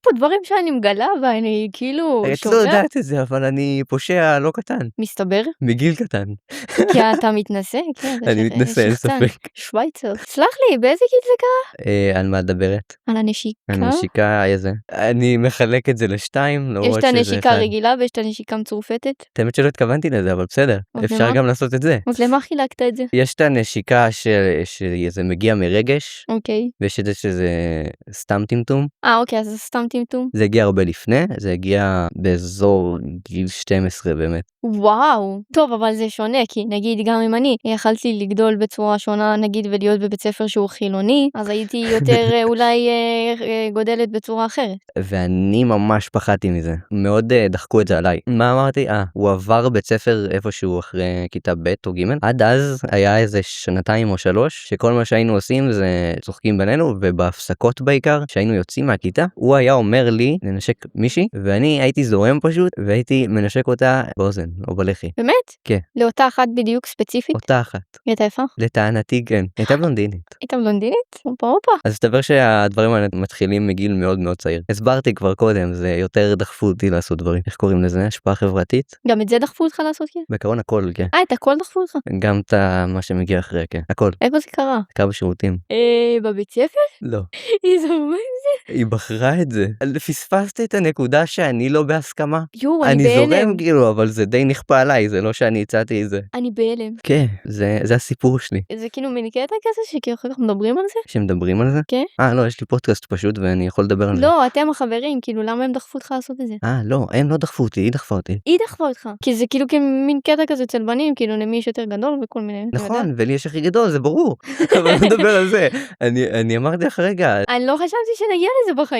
פה דברים שאני מגלה, ואני כאילו את לא יודעת את זה, אבל אני פושע לא קטן. מסתבר? מגיל קטן. כי אתה מתנסה? כן, אני מתנסה, אין ספק. שוויצר. סלח לי, באיזה גיל זה קרה? על מה את מדברת? על הנשיקה? הנשיקה, איזה? אני מחלק את זה לשתיים, יש את הנשיקה רגילה ויש את הנשיקה מצורפת. האמת שלא התכוונתי לזה, אבל בסדר. אפשר גם לעשות את זה. אז למה חילקת את זה? יש את הנשיקה שזה מגיע מרגש. אוקיי. ויש את זה שזה סתם טמטום. אוקיי, אז זה סתם טמטום. זה הגיע הרבה לפני, זה הגיע באזור גיל 12 באמת. וואו, טוב, אבל זה שונה, כי נגיד גם אם אני יכלתי לגדול בצורה שונה, נגיד ולהיות בבית ספר שהוא חילוני, אז הייתי יותר אולי גודלת בצורה אחרת. ואני ממש פחדתי מזה, מאוד דחקו את זה עליי. מה אמרתי? הוא עבר בית ספר איפשהו אחרי כיתה ב' או ג'. עד אז היה איזה 2 או 3, שכל מה שהיינו עושים זה צוחקים בינינו, ובהפסקות בעיקר, שהיינו יוצאים מהכיתה, הוא היה אומר לי לנשק מישהי, ואני הייתי זורם פשוט, והייתי מנשק אותה באוזן או בלחי. באמת? כן. לאותה אחת בדיוק ספציפית? אותה אחת. היא הייתה יפה? לטענתי כן. הייתה בלונדינית. הייתה בלונדינית? הופה. אז תדבר שהדברים האלה מתחילים מגיל מאוד מאוד צעיר. הסברתי כבר קודם, זה יותר דחפו אותי לעשות דברים. איך קוראים לזה? השפעה חברתית? גם את זה דחפו אותך לעשות כן? בעיקרון הכל, כן. את הכל דחפו אותך? גם את מה שמגיע אחרי, כן. הכל. איפה זה קרה? קרה בשירותים. בבית ספר? לא. היא זורמה עם זה? היא בחרה את זה. פספסת את הנקודה שאני לא בהסכמה. יו, אני בהלם. זורם כאילו, אבל זה די נכפה עליי, זה לא שאני הצעתי את זה. אני בהלם. כן, זה הסיפור שלי. זה כאילו מין קטע כזה שכאילו אחר כך מדברים על זה? שמדברים על זה? כן. לא, יש לי פודקאסט פשוט ואני יכול לדבר על זה. לא, אתם החברים, כאילו למה הם דחפו אותך לעשות את זה? לא, הם לא דחפו אותי, היא דחפה אותי. היא דחפה אותך. כי זה כאילו מין קטע כזה אצל בנים, כאילו למי יש יותר גדול וכל מיני. נכון, ולי יש הכי גדול, זה ברור. אבל לא מדבר על זה. אני אמרתי לך רגע. אני לא חשבתי שנגיע לזה בחיים.